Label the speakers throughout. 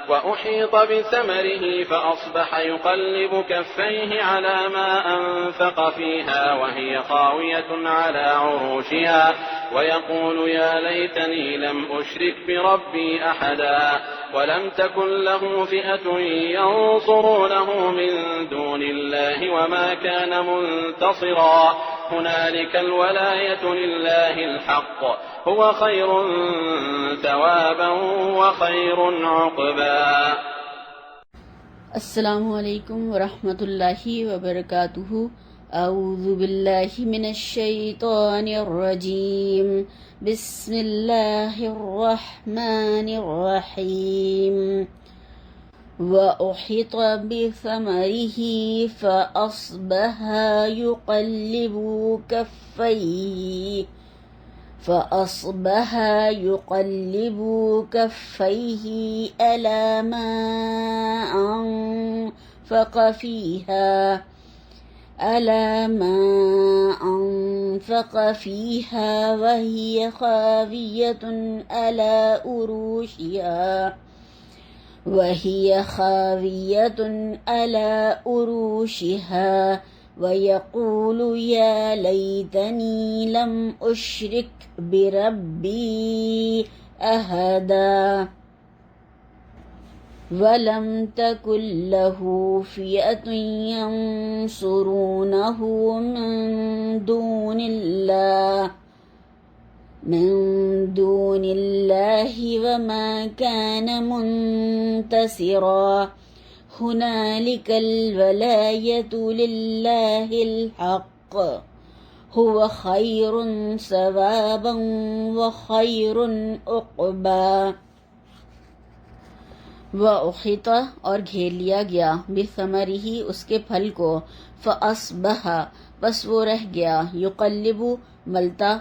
Speaker 1: وأحيط بثمره فأصبح يقلب كفيه على ما أنفق فيها وهي خاوية على عروشها ويقول يا ليتني لم أشرك بربي أحدا ولم تكن له فئة ينصرونه من دون الله وما كان منتصرا هنالك الولاية لله الحق هو خير ثوابا وخير عقبا.
Speaker 2: السلام علیکم ورحمۃ اللہ وبرکاتہ. اعوذ باللہ من الشیطان الرجیم. بسم اللہ الرحمن الرحیم. وَأُحِيطَ بِثَمَرِهِ فَأَصْبَحَ يُقَلِّبُ كَفَّيْهِ عَلَى مَا أَنفَقَ فِيهَا وَهِيَ خَاوِيَةٌ على عروشها ويقول يا ليتني لم أشرك بربي أحدا ولم تكن له فئة ينصرونه من دون الله وما كان منتصرا هنالك الولاية لله الحق هو خير ثوابا وخير عقبا. وَأُحِيطَ اور گھیر لیا گیا بِثَمَرِهِ اس کے پھل کو فَأَصْبَحَ بس وہ رہ گیا يُقَلِّبُ ملتا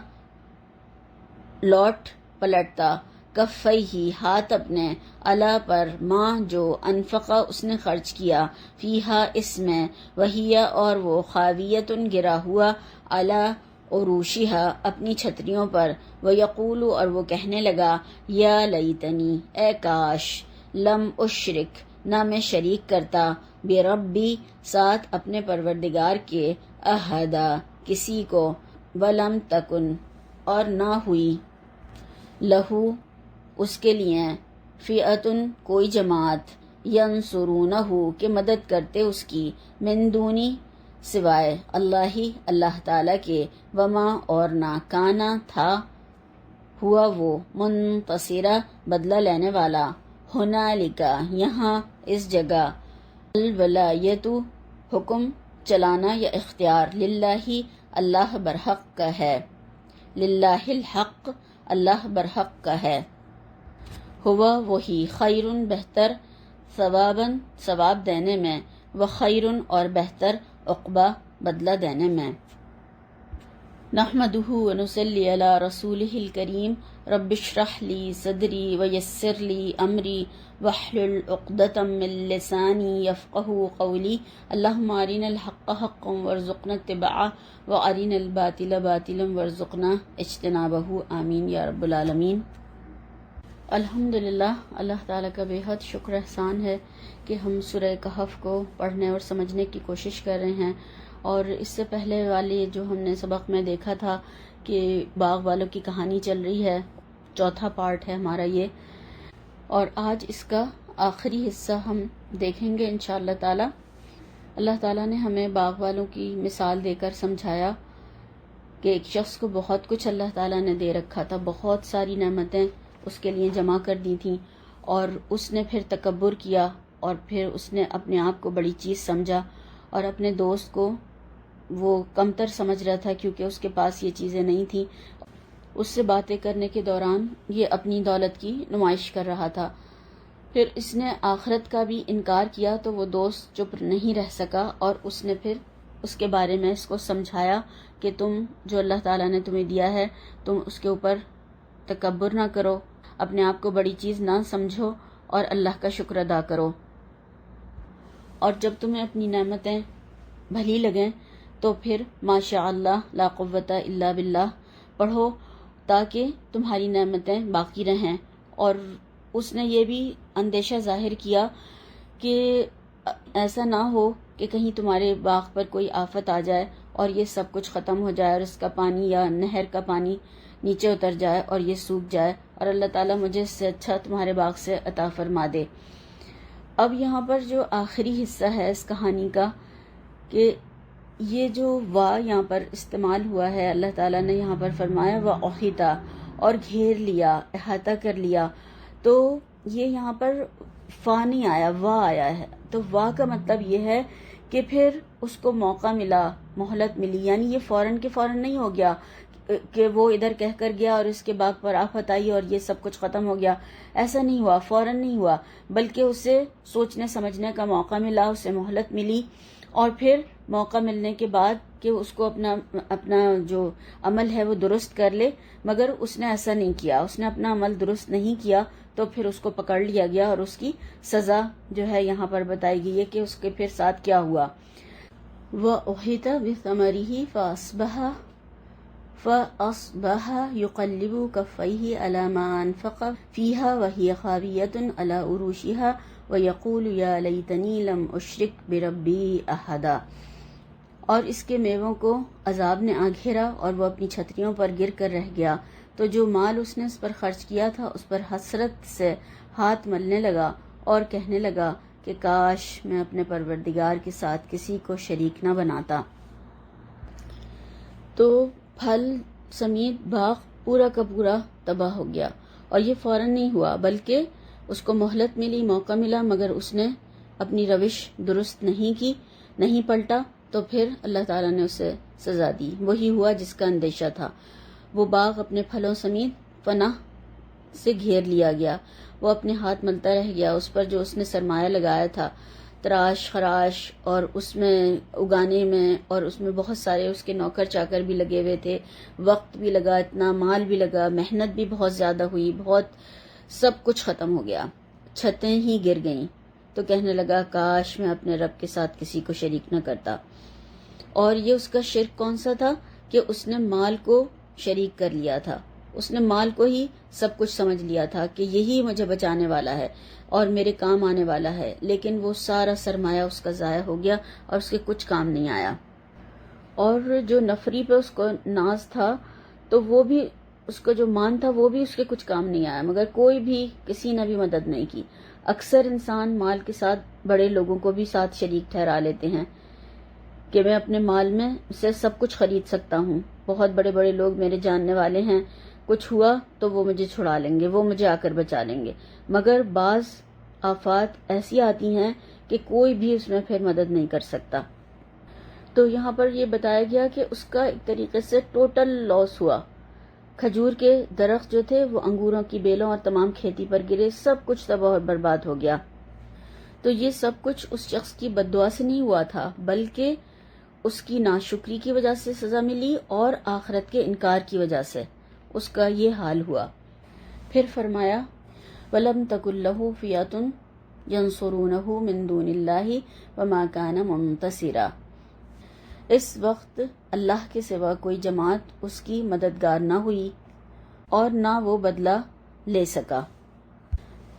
Speaker 2: لوٹ پلٹتا کفیہ ہاتھ اپنے علا پر ماں جو انفقا اس نے خرچ کیا فیہا اس میں وہیا اور وہ خاویتن گرا ہوا علی عروشہا اپنی چھتریوں پر ویقول اور وہ کہنے لگا یا لیتنی اے کاش لم اشرک نہ میں شریک کرتا بربی ساتھ اپنے پروردگار کے احدا کسی کو ولم تکن اور نہ ہوئی لہو اس کے لیے فئتن کوئی جماعت ینصرونہ کہ مدد کرتے اس کی من دونی سوائے اللہ تعالی کے وما اور نہ کانا تھا ہوا وہ منتصرہ بدلہ لینے والا ہنالکا یہاں اس جگہ الولایت حکم چلانا یا اختیار للہ اللہ برحق کا ہے للہ الحق اللہ برحق کا ہے ہوا وہی خیرن بہتر ثواباً ثواب دینے میں وخیرن اور بہتر عقبہ بدلہ دینے میں. نحمدہ ونصلی علی رسولہ الکریم. رب اشرح لی صدری ویسر لی امری واحلل عقدۃ من لسانی یفقہوا قولی. اللہم ارنا الحق حقا وارزقنا اتباعہ وارنا الباطل باطلا وارزقنا اجتنابہ. آمین یا رب العالمین. الحمدللہ اللہ تعالیٰ کا بے حد شکر احسان ہے کہ ہم سورہ کہف کو پڑھنے اور سمجھنے کی کوشش کر رہے ہیں. اور اس سے پہلے والے جو ہم نے سبق میں دیکھا تھا کہ باغ والوں کی کہانی چل رہی ہے، چوتھا پارٹ ہے ہمارا یہ، اور آج اس کا آخری حصہ ہم دیکھیں گے انشاءاللہ تعالی. اللہ تعالیٰ نے ہمیں باغ والوں کی مثال دے کر سمجھایا کہ ایک شخص کو بہت کچھ اللہ تعالیٰ نے دے رکھا تھا، بہت ساری نعمتیں اس کے لیے جمع کر دی تھیں، اور اس نے پھر تکبر کیا اور پھر اس نے اپنے آپ کو بڑی چیز سمجھا اور اپنے دوست کو وہ کمتر سمجھ رہا تھا کیونکہ اس کے پاس یہ چیزیں نہیں تھیں. اس سے باتیں کرنے کے دوران یہ اپنی دولت کی نمائش کر رہا تھا. پھر اس نے آخرت کا بھی انکار کیا تو وہ دوست چپ نہیں رہ سکا اور اس نے پھر اس کے بارے میں اس کو سمجھایا کہ تم جو اللہ تعالیٰ نے تمہیں دیا ہے تم اس کے اوپر تکبر نہ کرو، اپنے آپ کو بڑی چیز نہ سمجھو اور اللہ کا شکر ادا کرو. اور جب تمہیں اپنی نعمتیں بھلی لگیں تو پھر ماشاء اللہ لا قوت الا باللہ پڑھو تاکہ تمہاری نعمتیں باقی رہیں. اور اس نے یہ بھی اندیشہ ظاہر کیا کہ ایسا نہ ہو کہ کہیں تمہارے باغ پر کوئی آفت آ جائے اور یہ سب کچھ ختم ہو جائے اور اس کا پانی یا نہر کا پانی نیچے اتر جائے اور یہ سوکھ جائے اور اللہ تعالیٰ مجھے اس سے اچھا تمہارے باغ سے عطا فرما دے۔ اب یہاں پر جو آخری حصہ ہے اس کہانی کا کہ یہ جو وا یہاں پر استعمال ہوا ہے، اللہ تعالیٰ نے یہاں پر فرمایا وَأُحِیطَ، اور گھیر لیا، احاطہ کر لیا، تو یہ یہاں پر فا نہیں آیا، وا آیا ہے۔ تو وا کا مطلب یہ ہے کہ پھر اس کو موقع ملا، مہلت ملی، یعنی یہ فوراً کے فوراً نہیں ہو گیا کہ وہ ادھر کہہ کر گیا اور اس کے باغ پر آفت آئی اور یہ سب کچھ ختم ہو گیا۔ ایسا نہیں ہوا، فوراً نہیں ہوا، بلکہ اسے سوچنے سمجھنے کا موقع ملا، اسے مہلت ملی، اور پھر موقع ملنے کے بعد کہ اس کو اپنا جو عمل ہے وہ درست کر لے، مگر اس نے ایسا نہیں کیا، اس نے اپنا عمل درست نہیں کیا، تو پھر اس کو پکڑ لیا گیا اور اس کی سزا جو ہے یہاں پر بتائی گئی ہے کہ اس کے پھر ساتھ کیا ہوا۔ وَأُحِیطَ بِثَمَرِهِ فَأَصْبَحَ يُقَلِّبُ كَفَّیْهِ عَلَى مَا أَنفَقَ فِیہَا وَهِیَ خَاوِیَةٌ عَلَى عُرُوشِهَا وَيَقُولُ يَا لَیتَنِی لَمْ أُشْرِکْ بِرَبِّی أَحَدًا۔ اور اس کے میووں کو عذاب نے آ گھیرا اور وہ اپنی چھتریوں پر گر کر رہ گیا، تو جو مال اس نے اس پر خرچ کیا تھا اس پر حسرت سے ہاتھ ملنے لگا اور کہنے لگا کہ کاش میں اپنے پروردگار کے ساتھ کسی کو شریک نہ بناتا۔ تو پھل سمیت باغ پورا کا پورا تباہ ہو گیا، اور یہ فوراً نہیں ہوا بلکہ اس کو مہلت ملی، موقع ملا، مگر اس نے اپنی روش درست نہیں کی، نہیں پلٹا، تو پھر اللہ تعالیٰ نے اسے سزا دی۔ وہی ہوا جس کا اندیشہ تھا، وہ باغ اپنے پھلوں سمیت فنا سے گھیر لیا گیا، وہ اپنے ہاتھ ملتا رہ گیا، اس پر جو اس نے سرمایہ لگایا تھا، تراش خراش، اور اس میں اگانے میں، اور اس میں بہت سارے اس کے نوکر چاکر بھی لگے ہوئے تھے، وقت بھی لگا، اتنا مال بھی لگا، محنت بھی بہت زیادہ ہوئی، بہت سب کچھ ختم ہو گیا، چھتیں ہی گر گئیں، تو کہنے لگا کاش میں اپنے رب کے ساتھ کسی کو شریک نہ کرتا۔ اور یہ اس کا شرک کون سا تھا کہ اس نے مال کو شریک کر لیا تھا، اس نے مال کو ہی سب کچھ سمجھ لیا تھا کہ یہی مجھے بچانے والا ہے اور میرے کام آنے والا ہے، لیکن وہ سارا سرمایہ اس کا ضائع ہو گیا اور اس کے کچھ کام نہیں آیا۔ اور جو نفری پہ اس کو ناز تھا، تو وہ بھی اس کو جو مان تھا وہ بھی اس کے کچھ کام نہیں آیا، مگر کوئی بھی کسی نے بھی مدد نہیں کی۔ اکثر انسان مال کے ساتھ بڑے لوگوں کو بھی ساتھ شریک ٹھہرا لیتے ہیں کہ میں اپنے مال میں سے سب کچھ خرید سکتا ہوں، بہت بڑے بڑے لوگ میرے جاننے والے ہیں، کچھ ہوا تو وہ مجھے چھڑا لیں گے، وہ مجھے آ کر بچا لیں گے، مگر بعض آفات ایسی آتی ہیں کہ کوئی بھی اس میں پھر مدد نہیں کر سکتا۔ تو یہاں پر یہ بتایا گیا کہ اس کا ایک طریقے سے ٹوٹل لاس ہوا، کھجور کے درخت جو تھے وہ انگوروں کی بیلوں اور تمام کھیتی پر گرے، سب کچھ تباہ اور برباد ہو گیا۔ تو یہ سب کچھ اس شخص کی بد دعا سے نہیں ہوا تھا، بلکہ اس کی ناشکری کی وجہ سے سزا ملی اور آخرت کے انکار کی وجہ سے اس کا یہ حال ہوا۔ پھر فرمایا وَلَمْ تَكُنْ لَهُ فِئَةٌ يَنْصُرُونَهُ مِنْ دُونِ اللَّهِ وَمَا كَانَ مُنْتَصِرًا۔ اس وقت اللہ کے سوا کوئی جماعت اس کی مددگار نہ ہوئی اور نہ وہ بدلہ لے سکا۔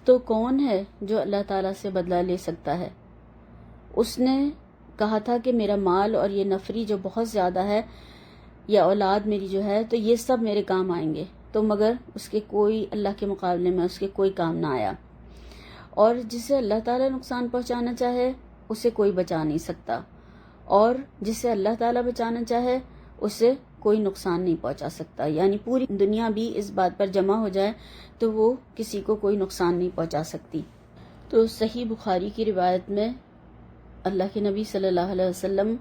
Speaker 2: تو کون ہے جو اللہ تعالیٰ سے بدلہ لے سکتا ہے؟ اس نے کہا تھا کہ میرا مال اور یہ نفری جو بہت زیادہ ہے، یا اولاد میری جو ہے، تو یہ سب میرے کام آئیں گے، تو مگر اس کے کوئی اللہ کے مقابلے میں اس کے کوئی کام نہ آیا۔ اور جسے اللہ تعالیٰ نقصان پہنچانا چاہے اسے کوئی بچا نہیں سکتا، اور جسے اللہ تعالیٰ بچانا چاہے اسے کوئی نقصان نہیں پہنچا سکتا، یعنی پوری دنیا بھی اس بات پر جمع ہو جائے تو وہ کسی کو کوئی نقصان نہیں پہنچا سکتی۔ تو صحیح بخاری کی روایت میں اللہ کے نبی صلی اللہ علیہ وسلم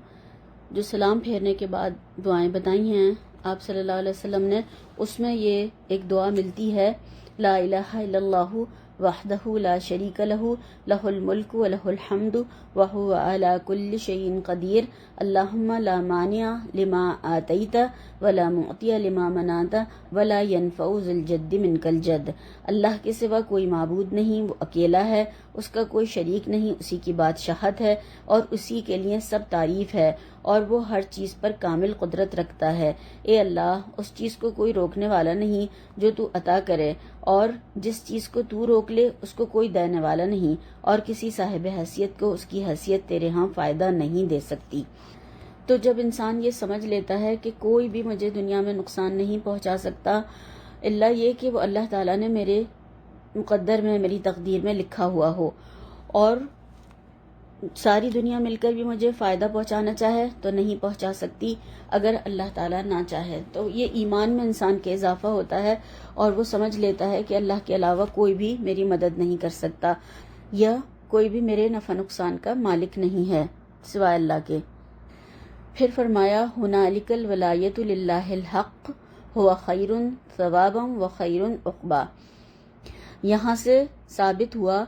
Speaker 2: جو سلام پھیرنے کے بعد دعائیں بتائی ہیں آپ صلی اللہ علیہ وسلم نے، اس میں یہ ایک دعا ملتی ہے، لا الہ الا اللہ وحدہ لا شریک لہ لہ الملک ولہ الحمد وہو علی کل شیء قدیر اللہم لا مانع لما آتیت ولا معطی لما منعت ولا ینفع ذی الجد منک الجد۔ اللہ کے سوا کوئی معبود نہیں، وہ اکیلا ہے، اس کا کوئی شریک نہیں، اسی کی بادشاہت ہے اور اسی کے لیے سب تعریف ہے، اور وہ ہر چیز پر کامل قدرت رکھتا ہے۔ اے اللہ، اس چیز کو کوئی روکنے والا نہیں جو تو عطا کرے، اور جس چیز کو تو روک لے اس کو کوئی دینے والا نہیں، اور کسی صاحب حیثیت کو اس کی حیثیت تیرے ہاں فائدہ نہیں دے سکتی۔ تو جب انسان یہ سمجھ لیتا ہے کہ کوئی بھی مجھے دنیا میں نقصان نہیں پہنچا سکتا الا یہ کہ وہ اللہ تعالیٰ نے میرے مقدر میں، میری تقدیر میں لکھا ہوا ہو، اور ساری دنیا مل کر بھی مجھے فائدہ پہنچانا چاہے تو نہیں پہنچا سکتی اگر اللہ تعالیٰ نہ چاہے۔ تو یہ ایمان میں انسان کے اضافہ ہوتا ہے، اور وہ سمجھ لیتا ہے کہ اللہ کے علاوہ کوئی بھی میری مدد نہیں کر سکتا، یا کوئی بھی میرے نفع نقصان کا مالک نہیں ہے سوائے اللہ کے۔ پھر فرمایا ہنالک الولایۃ للہ الحق هو خیر ثوابا و خیر عقبا۔ یہاں سے ثابت ہوا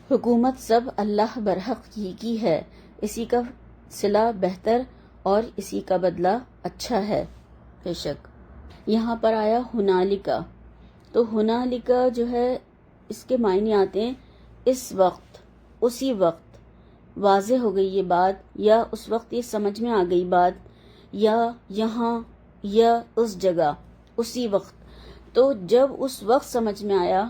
Speaker 2: حکومت سب اللہ برحق کی ہے، اسی کا صلہ بہتر اور اسی کا بدلہ اچھا ہے۔ بے شک یہاں پر آیا ہنالکا، تو ہنالکا جو ہے اس کے معنی آتے ہیں اس وقت، اسی وقت واضح ہو گئی یہ بات، یا اس وقت یہ سمجھ میں آ گئی بات، یا یہاں، یا اس جگہ، اسی وقت۔ تو جب اس وقت سمجھ میں آیا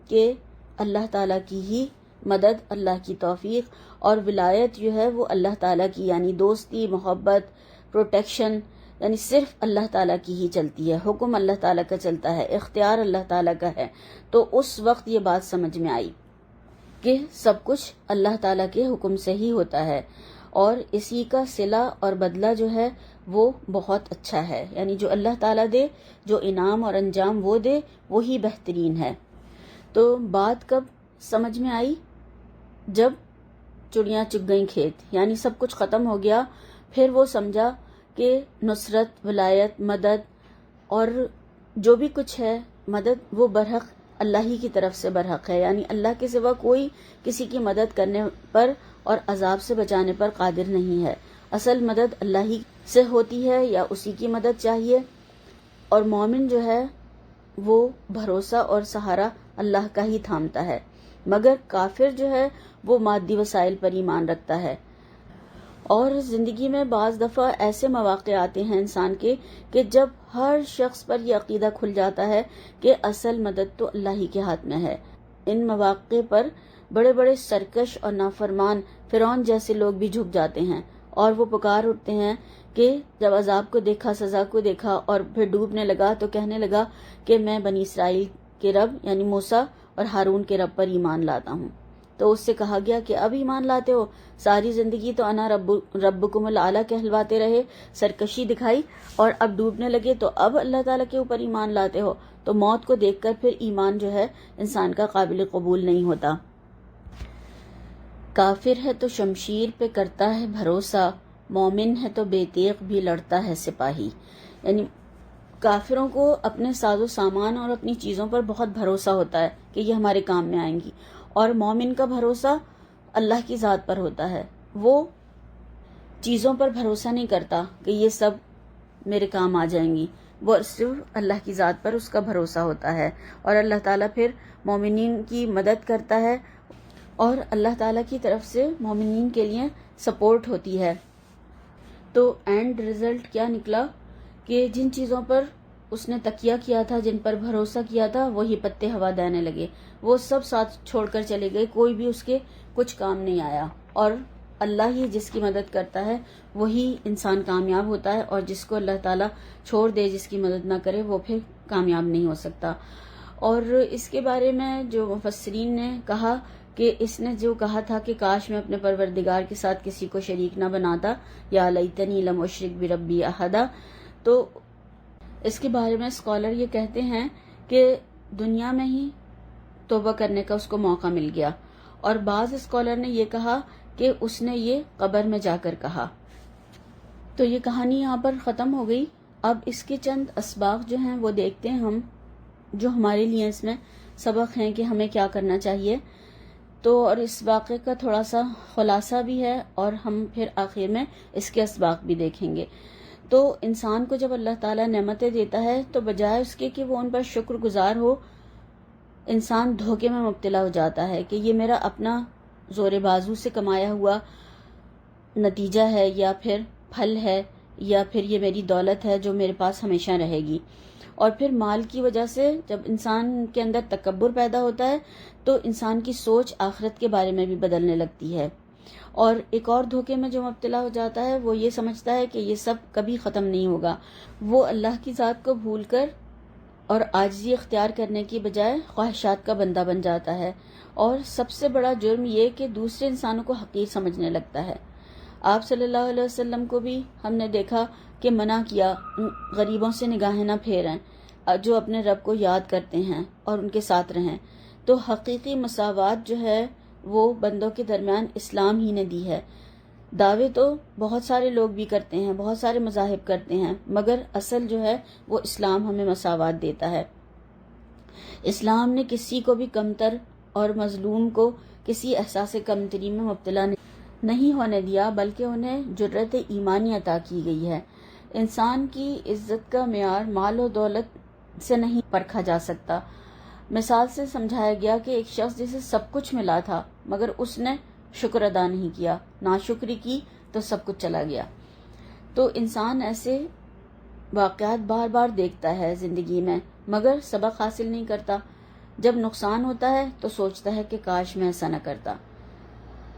Speaker 2: کہ اللہ تعالیٰ کی ہی مدد، اللہ کی توفیق اور ولایت جو ہے وہ اللہ تعالیٰ کی، یعنی دوستی، محبت، پروٹیکشن، یعنی صرف اللہ تعالیٰ کی ہی چلتی ہے، حکم اللہ تعالیٰ کا چلتا ہے، اختیار اللہ تعالیٰ کا ہے۔ تو اس وقت یہ بات سمجھ میں آئی کہ سب کچھ اللہ تعالیٰ کے حکم سے ہی ہوتا ہے، اور اسی کا صلہ اور بدلہ جو ہے وہ بہت اچھا ہے، یعنی جو اللہ تعالیٰ دے، جو انعام اور انجام وہ دے وہی بہترین ہے۔ تو بات کب سمجھ میں آئی؟ جب چڑیاں چگ گئیں کھیت، یعنی سب کچھ ختم ہو گیا، پھر وہ سمجھا کہ نصرت، ولایت، مدد اور جو بھی کچھ ہے مدد وہ برحق اللہ ہی کی طرف سے برحق ہے، یعنی اللہ کے سوا کوئی کسی کی مدد کرنے پر اور عذاب سے بچانے پر قادر نہیں ہے۔ اصل مدد اللہ ہی سے ہوتی ہے، یا اسی کی مدد چاہیے، اور مومن جو ہے وہ بھروسہ اور سہارا اللہ کا ہی تھامتا ہے، مگر کافر جو ہے وہ مادی وسائل پر ایمان رکھتا ہے۔ اور زندگی میں بعض دفعہ ایسے مواقع آتے ہیں انسان کے کہ جب ہر شخص پر یہ عقیدہ کھل جاتا ہے کہ اصل مدد تو اللہ ہی کے ہاتھ میں ہے۔ ان مواقع پر بڑے بڑے سرکش اور نافرمان فرعون جیسے لوگ بھی جھک جاتے ہیں، اور وہ پکار اٹھتے ہیں کہ جب عذاب کو دیکھا، سزا کو دیکھا اور پھر ڈوبنے لگا تو کہنے لگا کہ میں بنی اسرائیل کے رب یعنی موسیٰ اور ہارون کے رب پر ایمان لاتا ہوں۔ تو اس سے کہا گیا کہ اب ایمان لاتے ہو؟ ساری زندگی تو انا ربکم الاعلیٰ کہلواتے رہے، سرکشی دکھائی، اور اب ڈوبنے لگے تو اب اللہ تعالیٰ کے اوپر ایمان لاتے ہو؟ تو موت کو دیکھ کر پھر ایمان جو ہے انسان کا قابل قبول نہیں ہوتا۔ کافر ہے تو شمشیر پہ کرتا ہے بھروسہ، مومن ہے تو بے تیغ بھی لڑتا ہے سپاہی۔ یعنی کافروں کو اپنے ساز و سامان اور اپنی چیزوں پر بہت بھروسہ ہوتا ہے کہ یہ ہمارے کام میں آئیں گی، اور مومن کا بھروسہ اللہ کی ذات پر ہوتا ہے، وہ چیزوں پر بھروسہ نہیں کرتا کہ یہ سب میرے کام آ جائیں گی، وہ صرف اللہ کی ذات پر اس کا بھروسہ ہوتا ہے، اور اللہ تعالیٰ پھر مومنین کی مدد کرتا ہے، اور اللہ تعالیٰ کی طرف سے مومنین کے لیے سپورٹ ہوتی ہے۔ تو اینڈ رزلٹ کیا نکلا کہ جن چیزوں پر اس نے تکیہ کیا تھا، جن پر بھروسہ کیا تھا، وہی پتے ہوا دینے لگے، وہ سب ساتھ چھوڑ کر چلے گئے، کوئی بھی اس کے کچھ کام نہیں آیا۔ اور اللہ ہی جس کی مدد کرتا ہے وہی انسان کامیاب ہوتا ہے، اور جس کو اللہ تعالیٰ چھوڑ دے، جس کی مدد نہ کرے، وہ پھر کامیاب نہیں ہو سکتا۔ اور اس کے بارے میں جو مفسرین نے کہا کہ اس نے جو کہا تھا کہ کاش میں اپنے پروردگار کے ساتھ کسی کو شریک نہ بناتا، یا لیتنی لم اشرک بربی احدا، تو اس کے بارے میں اسکالر یہ کہتے ہیں کہ دنیا میں ہی توبہ کرنے کا اس کو موقع مل گیا، اور بعض اسکالر نے یہ کہا کہ اس نے یہ قبر میں جا کر کہا۔ تو یہ کہانی یہاں پر ختم ہو گئی۔ اب اس کے چند اسباق جو ہیں وہ دیکھتے ہیں ہم، جو ہمارے لیے اس میں سبق ہیں کہ ہمیں کیا کرنا چاہیے۔ تو اور اس واقعے کا تھوڑا سا خلاصہ بھی ہے، اور ہم پھر آخر میں اس کے اسباق بھی دیکھیں گے۔ تو انسان کو جب اللہ تعالیٰ نعمتیں دیتا ہے تو بجائے اس کے کہ وہ ان پر شکر گزار ہو، انسان دھوکے میں مبتلا ہو جاتا ہے کہ یہ میرا اپنا زور بازو سے کمایا ہوا نتیجہ ہے، یا پھر پھل ہے یا پھر یہ میری دولت ہے جو میرے پاس ہمیشہ رہے گی. اور پھر مال کی وجہ سے جب انسان کے اندر تکبر پیدا ہوتا ہے تو انسان کی سوچ آخرت کے بارے میں بھی بدلنے لگتی ہے. اور ایک اور دھوکے میں جو مبتلا ہو جاتا ہے وہ یہ سمجھتا ہے کہ یہ سب کبھی ختم نہیں ہوگا. وہ اللہ کی ذات کو بھول کر اور عاجزی اختیار کرنے کی بجائے خواہشات کا بندہ بن جاتا ہے. اور سب سے بڑا جرم یہ کہ دوسرے انسانوں کو حقیر سمجھنے لگتا ہے. آپ صلی اللہ علیہ وسلم کو بھی ہم نے دیکھا کہ منع کیا غریبوں سے نگاہیں نہ پھیریں جو اپنے رب کو یاد کرتے ہیں اور ان کے ساتھ رہیں. تو حقیقی مساوات جو ہے وہ بندوں کے درمیان اسلام ہی نے دی ہے. دعوے تو بہت سارے لوگ بھی کرتے ہیں، بہت سارے مذاہب کرتے ہیں، مگر اصل جو ہے وہ اسلام ہمیں مساوات دیتا ہے. اسلام نے کسی کو بھی کمتر اور مظلوم کو کسی احساس کمتری میں مبتلا نہیں ہونے دیا، بلکہ انہیں جرأت ایمانی عطا کی گئی ہے. انسان کی عزت کا معیار مال و دولت سے نہیں پرکھا جا سکتا. مثال سے سمجھایا گیا کہ ایک شخص جسے سب کچھ ملا تھا مگر اس نے شکر ادا نہیں کیا، ناشکری کی تو سب کچھ چلا گیا. تو انسان ایسے واقعات بار بار دیکھتا ہے زندگی میں مگر سبق حاصل نہیں کرتا. جب نقصان ہوتا ہے تو سوچتا ہے کہ کاش میں ایسا نہ کرتا.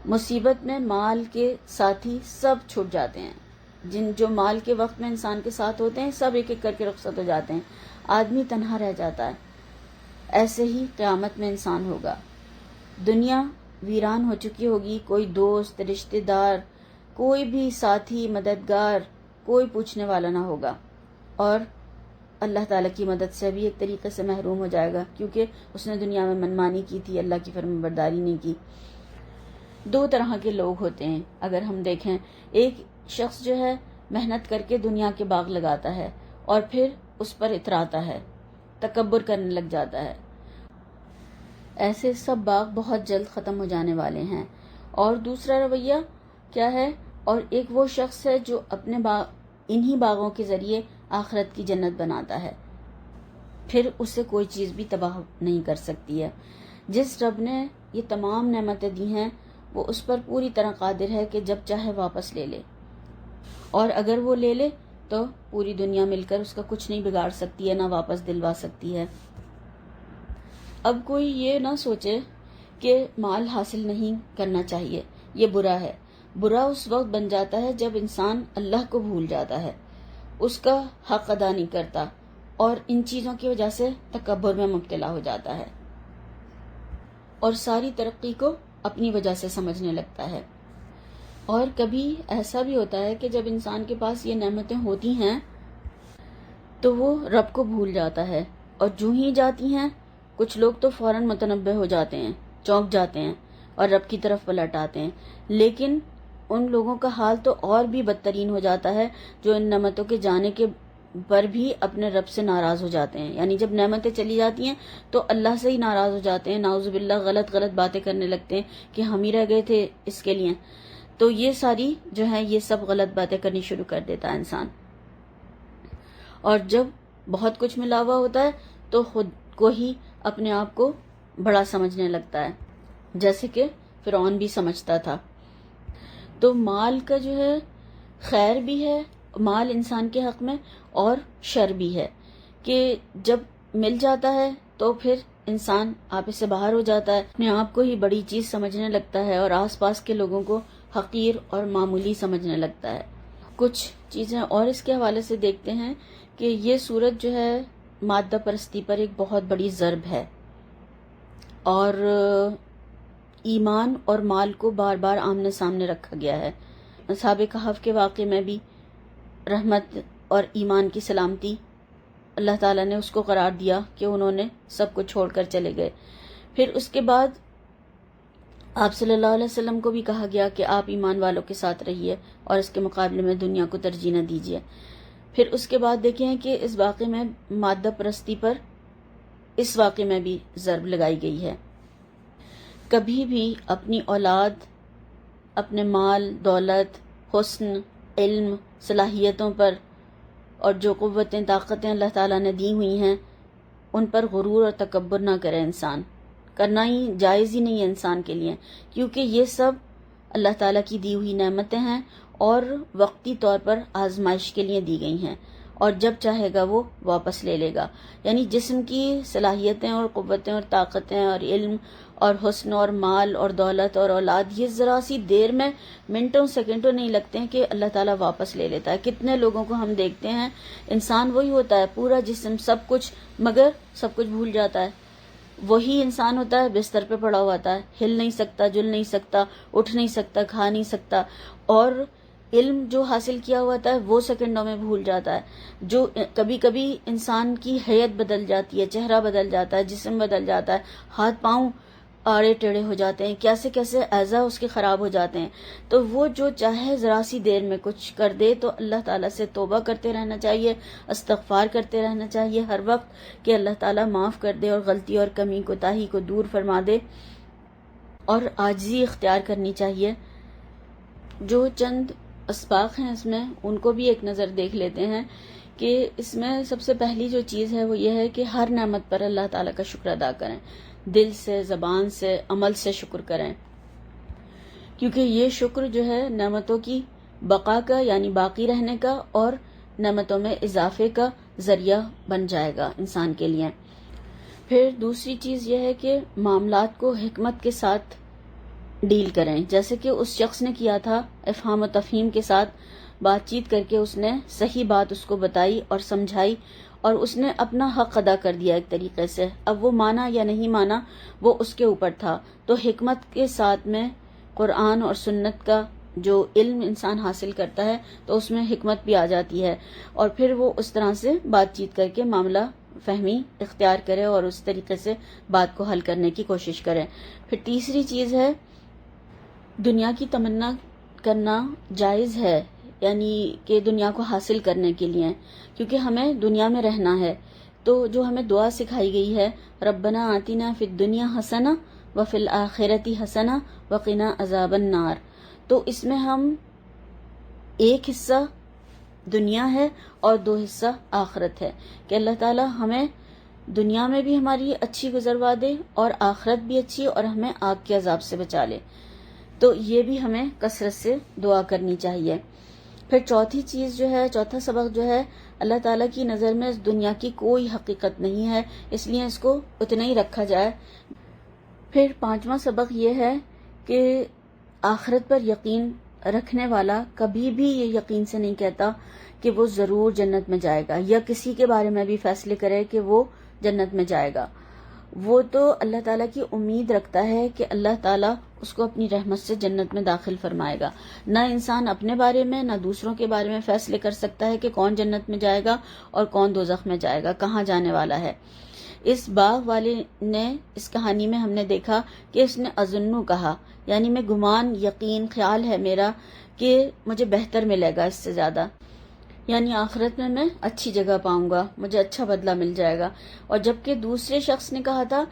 Speaker 2: مصیبت میں مال کے ساتھی سب چھوٹ جاتے ہیں. جو مال کے وقت میں انسان کے ساتھ ہوتے ہیں سب ایک ایک کر کے رخصت ہو جاتے ہیں. آدمی تنہا رہ جاتا ہے. ایسے ہی قیامت میں انسان ہوگا. دنیا ویران ہو چکی ہوگی. کوئی دوست، رشتہ دار، کوئی بھی ساتھی، مددگار، کوئی پوچھنے والا نہ ہوگا. اور اللہ تعالیٰ کی مدد سے بھی ایک طریقے سے محروم ہو جائے گا کیونکہ اس نے دنیا میں منمانی کی تھی، اللہ کی فرمانبرداری نہیں کی. دو طرح کے لوگ ہوتے ہیں اگر ہم دیکھیں. ایک شخص جو ہے محنت کر کے دنیا کے باغ لگاتا ہے اور پھر اس پر اتراتا ہے، تکبر کرنے لگ جاتا ہے. ایسے سب باغ بہت جلد ختم ہو جانے والے ہیں. اور دوسرا رویہ کیا ہے؟ اور ایک وہ شخص ہے جو اپنے انہی باغوں کے ذریعے آخرت کی جنت بناتا ہے. پھر اسے کوئی چیز بھی تباہ نہیں کر سکتی ہے. جس رب نے یہ تمام نعمتیں دی ہیں وہ اس پر پوری طرح قادر ہے کہ جب چاہے واپس لے لے، اور اگر وہ لے لے تو پوری دنیا مل کر اس کا کچھ نہیں بگاڑ سکتی ہے، نہ واپس دلوا سکتی ہے. اب کوئی یہ نہ سوچے کہ مال حاصل نہیں کرنا چاہیے، یہ برا ہے. برا اس وقت بن جاتا ہے جب انسان اللہ کو بھول جاتا ہے، اس کا حق ادا نہیں کرتا اور ان چیزوں کی وجہ سے تکبر میں مبتلا ہو جاتا ہے اور ساری ترقی کو اپنی وجہ سے سمجھنے لگتا ہے. اور کبھی ایسا بھی ہوتا ہے کہ جب انسان کے پاس یہ نعمتیں ہوتی ہیں تو وہ رب کو بھول جاتا ہے، اور جو ہی جاتی ہیں کچھ لوگ تو فوراً متنبہ ہو جاتے ہیں، چونک جاتے ہیں اور رب کی طرف پلٹ آتے ہیں. لیکن ان لوگوں کا حال تو اور بھی بدترین ہو جاتا ہے جو ان نعمتوں کے جانے کے پر بھی اپنے رب سے ناراض ہو جاتے ہیں. یعنی جب نعمتیں چلی جاتی ہیں تو اللہ سے ہی ناراض ہو جاتے ہیں، نعوذ باللہ غلط باتیں کرنے لگتے ہیں کہ ہم ہی رہ گئے تھے اس کے لیے. تو یہ ساری جو ہے یہ سب غلط باتیں کرنی شروع کر دیتا ہے انسان. اور جب بہت کچھ ملا ہوا ہوتا ہے تو خود کو ہی اپنے آپ کو بڑا سمجھنے لگتا ہے، جیسے کہ فرعون بھی سمجھتا تھا. تو مال کا جو ہے خیر بھی ہے، مال انسان کے حق میں، اور شر بھی ہے کہ جب مل جاتا ہے تو پھر انسان آپے سے باہر ہو جاتا ہے، اپنے آپ کو ہی بڑی چیز سمجھنے لگتا ہے اور آس پاس کے لوگوں کو حقیر اور معمولی سمجھنے لگتا ہے. کچھ چیزیں اور اس کے حوالے سے دیکھتے ہیں کہ یہ صورت جو ہے مادہ پرستی پر ایک بہت بڑی ضرب ہے، اور ایمان اور مال کو بار بار آمنے سامنے رکھا گیا ہے. اصحاب کہف کے واقعے میں بھی رحمت اور ایمان کی سلامتی اللہ تعالیٰ نے اس کو قرار دیا کہ انہوں نے سب کو چھوڑ کر چلے گئے. پھر اس کے بعد آپ صلی اللہ علیہ وسلم کو بھی کہا گیا کہ آپ ایمان والوں کے ساتھ رہیے اور اس کے مقابلے میں دنیا کو ترجیح نہ دیجیے. پھر اس کے بعد دیکھیں کہ اس واقعے میں مادہ پرستی پر اس واقعے میں بھی ضرب لگائی گئی ہے. کبھی بھی اپنی اولاد، اپنے مال، دولت، حسن، علم، صلاحیتوں پر اور جو قوتیں، طاقتیں اللہ تعالیٰ نے دی ہوئی ہیں ان پر غرور اور تکبر نہ کرے. انسان کرنا ہی جائز ہی نہیں ہے انسان کے لیے، کیونکہ یہ سب اللہ تعالیٰ کی دی ہوئی نعمتیں ہیں اور وقتی طور پر آزمائش کے لیے دی گئی ہیں، اور جب چاہے گا وہ واپس لے لے گا۔ یعنی جسم کی صلاحیتیں اور قوتیں اور طاقتیں اور علم اور حسن اور مال اور دولت اور اولاد، یہ ذرا سی دیر میں منٹوں سیکنڈوں نہیں لگتے ہیں کہ اللہ تعالیٰ واپس لے لیتا ہے۔ کتنے لوگوں کو ہم دیکھتے ہیں، انسان وہی ہوتا ہے، پورا جسم سب کچھ، مگر سب کچھ بھول جاتا ہے۔ وہی انسان ہوتا ہے، بستر پہ پڑا ہوا ہوتا ہے، ہل نہیں سکتا، جل نہیں سکتا، اٹھ نہیں سکتا، کھا نہیں سکتا، اور علم جو حاصل کیا ہوا ہوتا ہے وہ سیکنڈوں میں بھول جاتا ہے۔ جو کبھی کبھی انسان کی حیت بدل جاتی ہے، چہرہ بدل جاتا ہے، جسم بدل جاتا ہے، ہاتھ پاؤں آڑے ٹیڑھے ہو جاتے ہیں، کیسے کیسے اعضاء اس کے خراب ہو جاتے ہیں۔ تو وہ جو چاہے ذرا سی دیر میں کچھ کر دے، تو اللہ تعالیٰ سے توبہ کرتے رہنا چاہیے، استغفار کرتے رہنا چاہیے ہر وقت کہ اللہ تعالیٰ معاف کر دے اور غلطی اور کمی کوتاہی کو دور فرما دے، اور عاجزی اختیار کرنی چاہیے۔ جو چند اسباق ہیں اس میں، ان کو بھی ایک نظر دیکھ لیتے ہیں کہ اس میں سب سے پہلی جو چیز ہے وہ یہ ہے کہ ہر نعمت پر اللہ تعالیٰ کا شکر ادا کریں، دل سے، زبان سے، عمل سے شکر کریں، کیونکہ یہ شکر جو ہے نعمتوں کی بقا کا، یعنی باقی رہنے کا، اور نعمتوں میں اضافے کا ذریعہ بن جائے گا انسان کے لیے۔ پھر دوسری چیز یہ ہے کہ معاملات کو حکمت کے ساتھ ڈیل کریں، جیسے کہ اس شخص نے کیا تھا، افہام و تفہیم کے ساتھ بات چیت کر کے اس نے صحیح بات اس کو بتائی اور سمجھائی، اور اس نے اپنا حق ادا کر دیا ایک طریقے سے۔ اب وہ مانا یا نہیں مانا وہ اس کے اوپر تھا۔ تو حکمت کے ساتھ میں قرآن اور سنت کا جو علم انسان حاصل کرتا ہے تو اس میں حکمت بھی آ جاتی ہے، اور پھر وہ اس طرح سے بات چیت کر کے معاملہ فہمی اختیار کرے اور اس طریقے سے بات کو حل کرنے کی کوشش کرے۔ پھر تیسری چیز ہے، دنیا کی تمنا کرنا جائز ہے، یعنی کہ دنیا کو حاصل کرنے کے لیے، کیونکہ ہمیں دنیا میں رہنا ہے۔ تو جو ہمیں دعا سکھائی گئی ہے، ربنا آتنا فی الدنیا حسنہ وفی الآخرۃ حسنہ وقنا عذاب النار، تو اس میں ہم ایک حصہ دنیا ہے اور دو حصہ آخرت ہے، کہ اللہ تعالی ہمیں دنیا میں بھی ہماری اچھی گزروا دے اور آخرت بھی اچھی، اور ہمیں آگ کے عذاب سے بچا لے۔ تو یہ بھی ہمیں کثرت سے دعا کرنی چاہیے۔ پھر چوتھی چیز جو ہے، چوتھا سبق جو ہے، اللہ تعالیٰ کی نظر میں اس دنیا کی کوئی حقیقت نہیں ہے، اس لیے اس کو اتنا ہی رکھا جائے۔ پھر پانچواں سبق یہ ہے کہ آخرت پر یقین رکھنے والا کبھی بھی یہ یقین سے نہیں کہتا کہ وہ ضرور جنت میں جائے گا، یا کسی کے بارے میں بھی فیصلے کرے کہ وہ جنت میں جائے گا۔ وہ تو اللہ تعالیٰ کی امید رکھتا ہے کہ اللہ تعالیٰ اس کو اپنی رحمت سے جنت میں داخل فرمائے گا۔ نہ انسان اپنے بارے میں نہ دوسروں کے بارے میں فیصلے کر سکتا ہے کہ کون جنت میں جائے گا اور کون دوزخ میں جائے گا، کہاں جانے والا ہے۔ اس باغ والے نے، اس کہانی میں ہم نے دیکھا کہ اس نے اظنو کہا، یعنی میں گمان، یقین، خیال ہے میرا کہ مجھے بہتر ملے گا اس سے زیادہ، یعنی آخرت میں اچھی جگہ پاؤں گا، مجھے اچھا بدلہ مل جائے گا۔ اور جبکہ دوسرے شخص نے کہا تھا،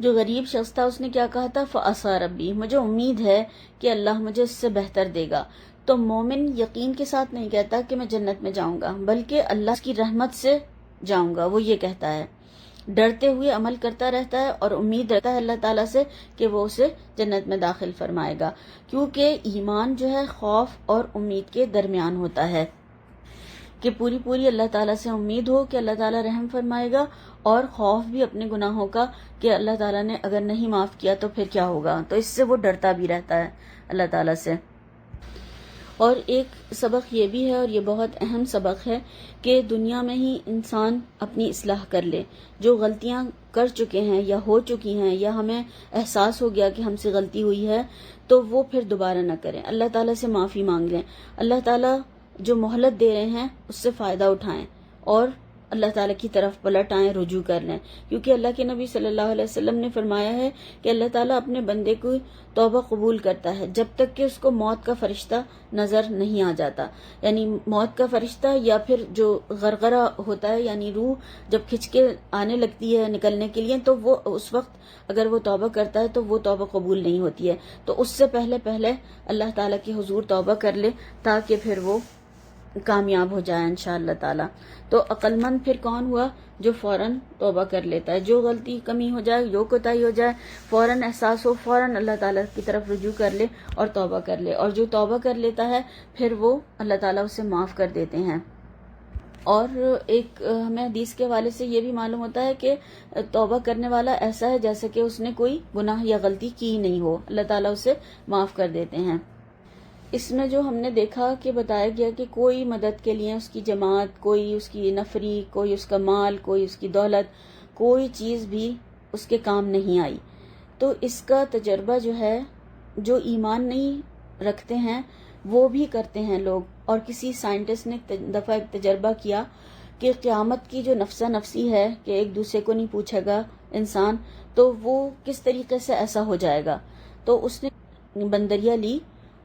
Speaker 2: جو غریب شخص تھا، اس نے کیا کہا تھا، فَعَسَىٰ رَبِّي، مجھے امید ہے کہ اللہ مجھے اس سے بہتر دے گا۔ تو مومن یقین کے ساتھ نہیں کہتا کہ میں جنت میں جاؤں گا، بلکہ اللہ کی رحمت سے جاؤں گا، وہ یہ کہتا ہے، ڈرتے ہوئے عمل کرتا رہتا ہے اور امید رکھتا ہے اللہ تعالیٰ سے کہ وہ اسے جنت میں داخل فرمائے گا، کیونکہ ایمان جو ہے خوف اور امید کے درمیان ہوتا ہے، کہ پوری اللہ تعالیٰ سے امید ہو کہ اللہ تعالیٰ رحم فرمائے گا، اور خوف بھی اپنے گناہوں کا کہ اللہ تعالیٰ نے اگر نہیں معاف کیا تو پھر کیا ہوگا، تو اس سے وہ ڈرتا بھی رہتا ہے اللہ تعالیٰ سے۔ اور ایک سبق یہ بھی ہے، اور یہ بہت اہم سبق ہے، کہ دنیا میں ہی انسان اپنی اصلاح کر لے۔ جو غلطیاں کر چکے ہیں یا ہو چکی ہیں، یا ہمیں احساس ہو گیا کہ ہم سے غلطی ہوئی ہے، تو وہ پھر دوبارہ نہ کریں، اللہ تعالیٰ سے معافی مانگ لیں، اللہ تعالیٰ جو مہلت دے رہے ہیں اس سے فائدہ اٹھائیں، اور اللہ تعالیٰ کی طرف پلٹ آئیں، رجوع کر لیں، کیونکہ اللہ کے نبی صلی اللہ علیہ وسلم نے فرمایا ہے کہ اللہ تعالیٰ اپنے بندے کو توبہ قبول کرتا ہے جب تک کہ اس کو موت کا فرشتہ نظر نہیں آ جاتا، یعنی موت کا فرشتہ یا پھر جو غرغرہ ہوتا ہے، یعنی روح جب کھچ کے آنے لگتی ہے نکلنے کے لیے، تو وہ اس وقت اگر وہ توبہ کرتا ہے تو وہ توبہ قبول نہیں ہوتی ہے۔ تو اس سے پہلے اللہ تعالیٰ کے حضور توبہ کر لے، تاکہ پھر وہ کامیاب ہو جائے انشاءاللہ تعالی. تو عقل مند پھر کون ہوا؟ جو فوراً توبہ کر لیتا ہے. جو غلطی کمی ہو جائے، جو کوتاہی ہو جائے، فوراً احساس ہو، فوراً اللہ تعالیٰ کی طرف رجوع کر لے اور توبہ کر لے. اور جو توبہ کر لیتا ہے پھر وہ اللہ تعالیٰ اسے معاف کر دیتے ہیں. اور ایک ہمیں حدیث کے حوالے سے یہ بھی معلوم ہوتا ہے کہ توبہ کرنے والا ایسا ہے جیسے کہ اس نے کوئی گناہ یا غلطی کی نہیں ہو، اللہ تعالیٰ اسے معاف کر دیتے ہیں. اس میں جو ہم نے دیکھا کہ بتایا گیا کہ کوئی مدد کے لیے اس کی جماعت، کوئی اس کی نفری، کوئی اس کا مال، کوئی اس کی دولت، کوئی چیز بھی اس کے کام نہیں آئی. تو اس کا تجربہ جو ہے، جو ایمان نہیں رکھتے ہیں وہ بھی کرتے ہیں لوگ. اور کسی سائنٹسٹ نے ایک دفعہ ایک تجربہ کیا کہ قیامت کی جو نفسا نفسی ہے کہ ایک دوسرے کو نہیں پوچھے گا انسان، تو وہ کس طریقے سے ایسا ہو جائے گا. تو اس نے بندریا لی،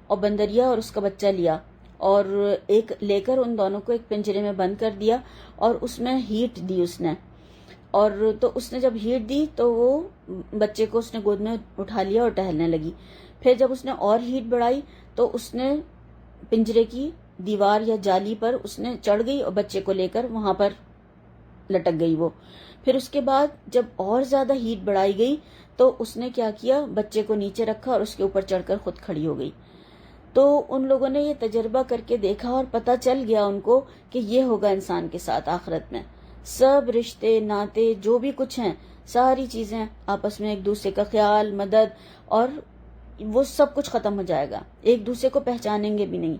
Speaker 2: اور بندریا اور اس کا بچہ لیا، اور ایک لے کر ان دونوں کو ایک پنجرے میں بند کر دیا اور اس میں ہیٹ دی اس نے. اور تو اس نے جب ہیٹ دی تو وہ بچے کو اس نے گود میں اٹھا لیا اور ٹہلنے لگی. پھر جب اس نے اور ہیٹ بڑھائی تو اس نے پنجرے کی دیوار یا جالی پر اس نے چڑھ گئی اور بچے کو لے کر وہاں پر لٹک گئی وہ. پھر اس کے بعد جب اور زیادہ ہیٹ بڑھائی گئی تو اس نے کیا کیا، بچے کو نیچے رکھا اور اس کے اوپر چڑھ کر خود کھڑی ہو گئی. تو ان لوگوں نے یہ تجربہ کر کے دیکھا اور پتہ چل گیا ان کو کہ یہ ہوگا انسان کے ساتھ آخرت میں. سب رشتے ناتے جو بھی کچھ ہیں، ساری چیزیں آپس میں ایک دوسرے کا خیال، مدد، اور وہ سب کچھ ختم ہو جائے گا. ایک دوسرے کو پہچانیں گے بھی نہیں.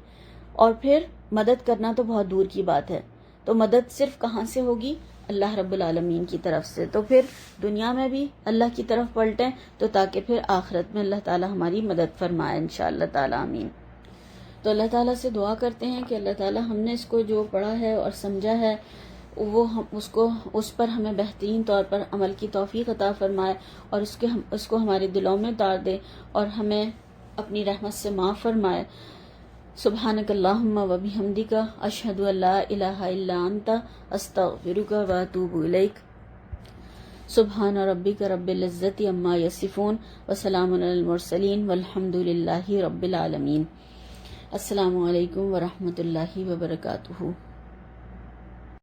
Speaker 2: اور پھر مدد کرنا تو بہت دور کی بات ہے. تو مدد صرف کہاں سے ہوگی؟ اللہ رب العالمین کی طرف سے. تو پھر دنیا میں بھی اللہ کی طرف پلٹیں تو تاکہ پھر آخرت میں اللہ تعالی ہماری مدد فرمائے انشاءاللہ تعالی. آمین. تو اللہ تعالیٰ سے دعا کرتے ہیں کہ اللہ تعالیٰ ہم نے اس کو جو پڑھا ہے اور سمجھا ہے وہ اس پر ہمیں بہترین طور پر عمل کی توفیق عطا فرمائے، اور اس کو ہمارے دلوں میں اتار دے اور ہمیں اپنی رحمت سے معاف فرمائے. سبحانک اللہم و بحمدک، اشہد ان لا الہ الا انت، استغفرک و اتوب الیک. سبحان ربک رب العزت عما یصفون وسلام علی المرسلین والحمد للہ رب العالمین. السلام علیکم ورحمۃ اللہ وبرکاتہ.